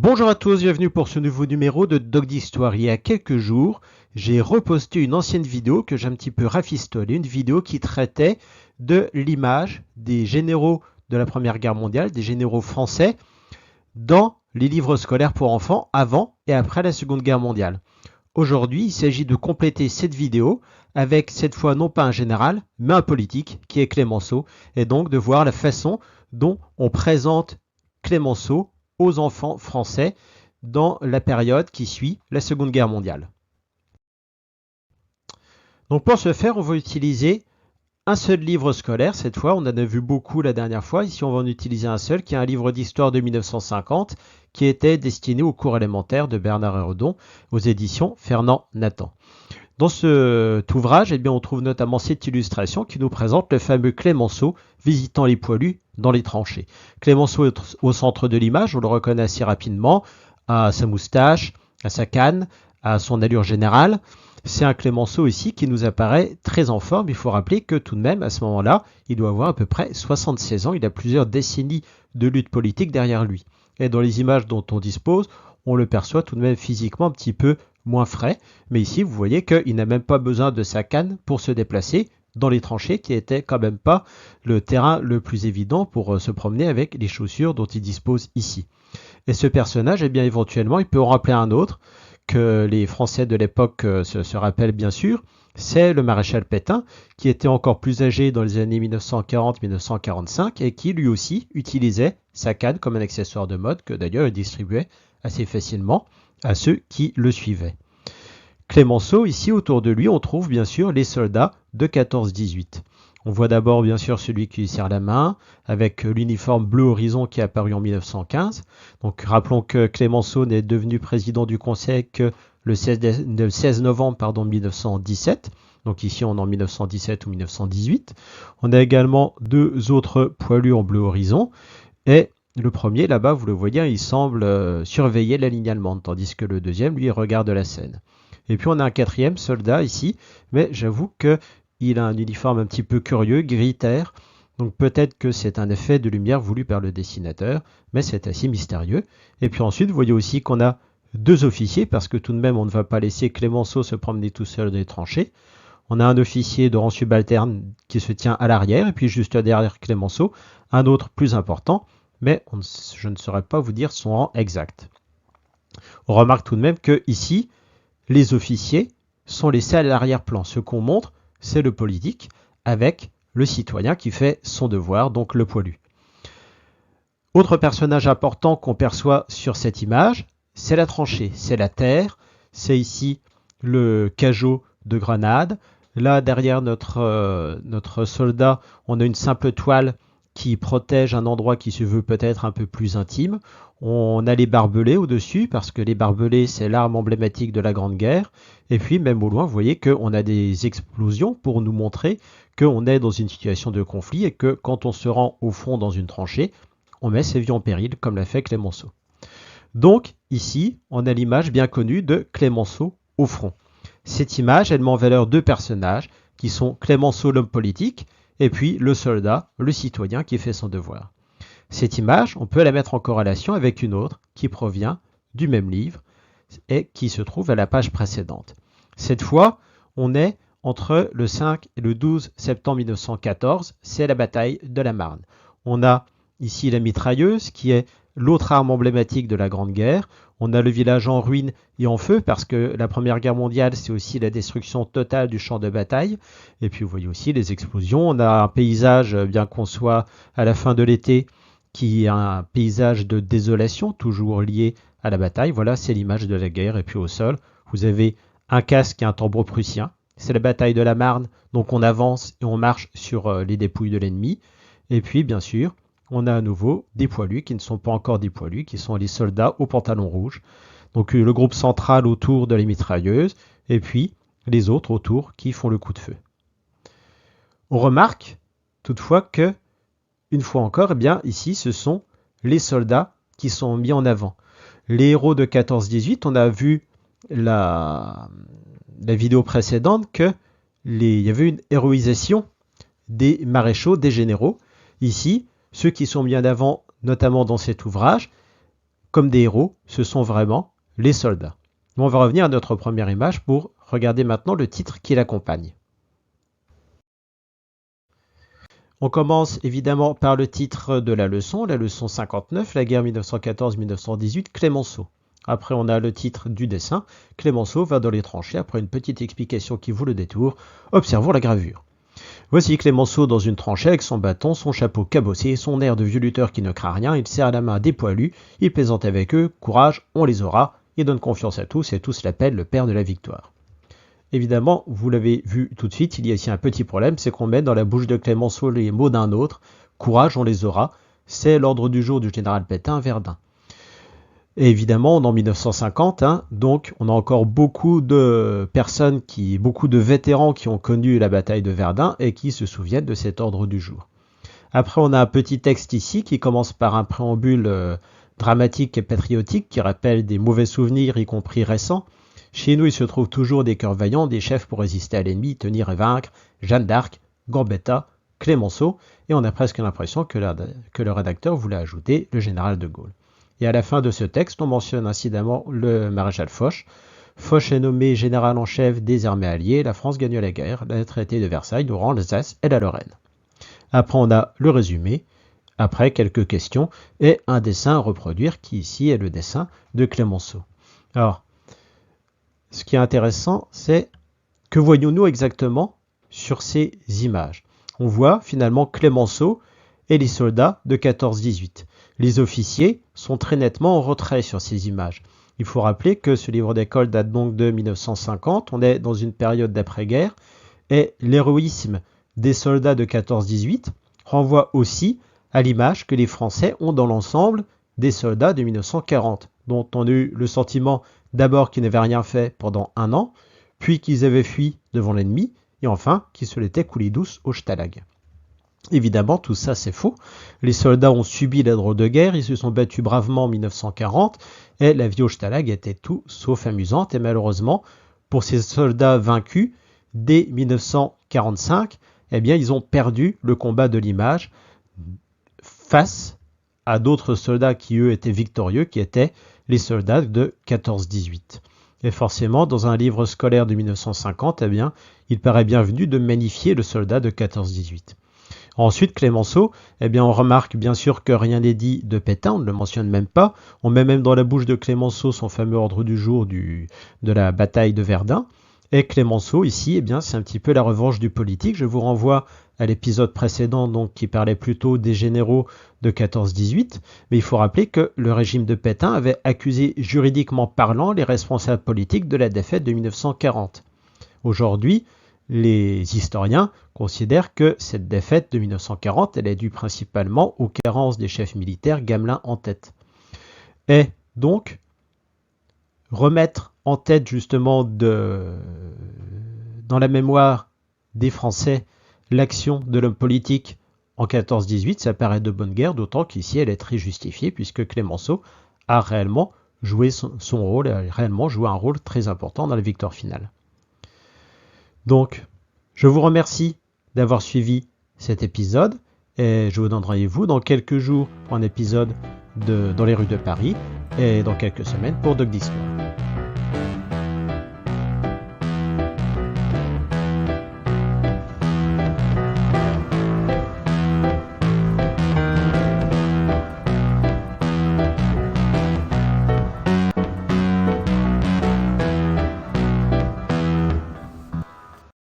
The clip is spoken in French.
Bonjour à tous, bienvenue pour ce nouveau numéro de Doc d'Histoire. Il y a quelques jours, j'ai reposté une ancienne vidéo que j'ai un petit peu rafistolée, une vidéo qui traitait de l'image des généraux de la Première Guerre mondiale, des généraux français, dans les livres scolaires pour enfants avant et après la Seconde Guerre mondiale. Aujourd'hui, il s'agit de compléter cette vidéo avec cette fois non pas un général, mais un politique qui est Clémenceau, et donc de voir la façon dont on présente Clémenceau aux enfants français dans la période qui suit la Seconde Guerre mondiale. Donc pour ce faire, on va utiliser un seul livre scolaire. Cette fois, on en a vu beaucoup la dernière fois. Ici, on va en utiliser un seul, qui est un livre d'histoire de 1950, qui était destiné aux cours élémentaires de Bernard Hérodon, aux éditions Fernand-Nathan. Dans cet ouvrage, on trouve notamment cette illustration qui nous présente le fameux Clémenceau visitant les poilus dans les tranchées. Clémenceau est au centre de l'image, on le reconnaît assez rapidement, à sa moustache, à sa canne, à son allure générale. C'est un Clémenceau ici qui nous apparaît très en forme. Il faut rappeler que tout de même, à ce moment-là, il doit avoir à peu près 76 ans. Il a plusieurs décennies de lutte politique derrière lui. Et dans les images dont on dispose, on le perçoit tout de même physiquement un petit peu moins frais. Mais ici, vous voyez qu'il n'a même pas besoin de sa canne pour se déplacer dans les tranchées, qui n'étaient quand même pas le terrain le plus évident pour se promener avec les chaussures dont il dispose ici. Et ce personnage, éventuellement, il peut en rappeler un autre que les Français de l'époque se rappellent bien sûr, c'est le maréchal Pétain, qui était encore plus âgé dans les années 1940-1945 et qui lui aussi utilisait sa canne comme un accessoire de mode que d'ailleurs il distribuait assez facilement à ceux qui le suivaient. Clémenceau, ici autour de lui, on trouve bien sûr les soldats de 14-18. On voit d'abord bien sûr celui qui lui serre la main, avec l'uniforme bleu horizon qui est apparu en 1915. Donc rappelons que Clémenceau n'est devenu président du Conseil que le 16 novembre 1917. Donc ici on est en 1917 ou 1918. On a également deux autres poilus en bleu horizon. Et le premier, là-bas, vous le voyez, il semble surveiller la ligne allemande, tandis que le deuxième, lui, regarde la scène. Et puis on a un quatrième soldat ici, mais j'avoue qu'il a un uniforme un petit peu curieux, gris terre, donc peut-être que c'est un effet de lumière voulu par le dessinateur, mais c'est assez mystérieux. Et puis ensuite, vous voyez aussi qu'on a deux officiers, parce que tout de même, on ne va pas laisser Clémenceau se promener tout seul dans les tranchées. On a un officier de rang subalterne qui se tient à l'arrière, et puis juste derrière Clémenceau, un autre plus important, mais je ne saurais pas vous dire son rang exact. On remarque tout de même que ici, les officiers sont laissés à l'arrière-plan. Ce qu'on montre, c'est le politique avec le citoyen qui fait son devoir, donc le poilu. Autre personnage important qu'on perçoit sur cette image, c'est la tranchée, c'est la terre, c'est ici le cajot de grenade. Là, derrière notre soldat, on a une simple toile qui protège un endroit qui se veut peut-être un peu plus intime. On a les barbelés au-dessus, parce que les barbelés, c'est l'arme emblématique de la Grande Guerre. Et puis, même au loin, vous voyez qu'on a des explosions pour nous montrer qu'on est dans une situation de conflit et que quand on se rend au fond dans une tranchée, on met ses vies en péril, comme l'a fait Clémenceau. Donc, ici, on a l'image bien connue de Clémenceau au front. Cette image, elle met en valeur deux personnages, qui sont Clémenceau, l'homme politique, et puis le soldat, le citoyen qui fait son devoir. Cette image, on peut la mettre en corrélation avec une autre qui provient du même livre et qui se trouve à la page précédente. Cette fois, on est entre le 5 et le 12 septembre 1914, c'est la bataille de la Marne. On a ici la mitrailleuse qui est l'autre arme emblématique de la Grande Guerre. On a le village en ruine et en feu parce que la Première Guerre mondiale, c'est aussi la destruction totale du champ de bataille. Et puis vous voyez aussi les explosions. On a un paysage, bien qu'on soit à la fin de l'été, qui est un paysage de désolation, toujours lié à la bataille. Voilà, c'est l'image de la guerre. Et puis au sol, vous avez un casque et un tambour prussien. C'est la bataille de la Marne, donc on avance et on marche sur les dépouilles de l'ennemi. Et puis, bien sûr, on a à nouveau des poilus qui ne sont pas encore des poilus, qui sont les soldats aux pantalons rouges. Donc le groupe central autour de la mitrailleuse, et puis les autres autour qui font le coup de feu. On remarque toutefois que, une fois encore, ici, ce sont les soldats qui sont mis en avant. Les héros de 14-18, on a vu la vidéo précédente qu'il y avait une héroïsation des maréchaux, des généraux. Ici, ceux qui sont mis en avant, notamment dans cet ouvrage, comme des héros, ce sont vraiment les soldats. On va revenir à notre première image pour regarder maintenant le titre qui l'accompagne. On commence évidemment par le titre de la leçon 59, la guerre 1914-1918, Clémenceau. Après, on a le titre du dessin, Clémenceau va dans les tranchées. Après une petite explication qui vaut le détour, observons la gravure. Voici Clémenceau dans une tranchée avec son bâton, son chapeau cabossé, son air de vieux lutteur qui ne craint rien. Il serre la main des poilus, il plaisante avec eux, courage, on les aura. Il donne confiance à tous et tous l'appellent le père de la victoire. Évidemment, vous l'avez vu tout de suite, il y a ici un petit problème, c'est qu'on met dans la bouche de Clémenceau les mots d'un autre. Courage, on les aura. C'est l'ordre du jour du général Pétain à Verdun. Et évidemment, on est en 1950, donc on a encore beaucoup de personnes, beaucoup de vétérans qui ont connu la bataille de Verdun et qui se souviennent de cet ordre du jour. Après, on a un petit texte ici qui commence par un préambule dramatique et patriotique qui rappelle des mauvais souvenirs, y compris récents. Chez nous, il se trouve toujours des cœurs vaillants, des chefs pour résister à l'ennemi, tenir et vaincre, Jeanne d'Arc, Gambetta, Clémenceau, et on a presque l'impression que le rédacteur voulait ajouter le général de Gaulle. Et à la fin de ce texte, on mentionne incidemment le maréchal Foch. Foch est nommé général en chef des armées alliées, la France gagne la guerre, le traité de Versailles nous rend l'Alsace et la Lorraine. Après, on a le résumé, après quelques questions, et un dessin à reproduire, qui ici est le dessin de Clémenceau. Alors, ce qui est intéressant, c'est que voyons-nous exactement sur ces images. On voit finalement Clémenceau et les soldats de 14-18. Les officiers sont très nettement en retrait sur ces images. Il faut rappeler que ce livre d'école date donc de 1950, on est dans une période d'après-guerre, et l'héroïsme des soldats de 14-18 renvoie aussi à l'image que les Français ont dans l'ensemble des soldats de 1940, dont on a eu le sentiment d'abord qu'ils n'avaient rien fait pendant 1 an, puis qu'ils avaient fui devant l'ennemi, et enfin qu'ils se l'étaient coulés douce au Stalag. Évidemment, tout ça c'est faux. Les soldats ont subi la drôle de guerre, ils se sont battus bravement en 1940, et la vie au Stalag était tout sauf amusante, et malheureusement, pour ces soldats vaincus, dès 1945, eh bien, ils ont perdu le combat de l'image face à d'autres soldats qui, eux, étaient victorieux, qui étaient les soldats de 14-18. Et forcément, dans un livre scolaire de 1950, eh bien, il paraît bienvenu de magnifier le soldat de 14-18. Ensuite, Clémenceau, eh bien, on remarque bien sûr que rien n'est dit de Pétain, on ne le mentionne même pas. On met même dans la bouche de Clémenceau son fameux ordre du jour de la bataille de Verdun. Et Clémenceau, ici, eh bien, c'est un petit peu la revanche du politique. Je vous renvoie à l'épisode précédent, donc, qui parlait plutôt des généraux de 14-18. Mais il faut rappeler que le régime de Pétain avait accusé juridiquement parlant les responsables politiques de la défaite de 1940. Aujourd'hui, les historiens considèrent que cette défaite de 1940, elle est due principalement aux carences des chefs militaires, Gamelin en tête. Et donc, remettre en tête justement dans la mémoire des Français l'action de l'homme politique en 14-18, ça paraît de bonne guerre, d'autant qu'ici elle est très justifiée puisque Clémenceau a réellement joué son rôle, a réellement joué un rôle très important dans la victoire finale. Donc, je vous remercie d'avoir suivi cet épisode et je vous donne rendez-vous dans quelques jours pour un épisode dans les rues de Paris et dans quelques semaines pour Doc d'Histoire.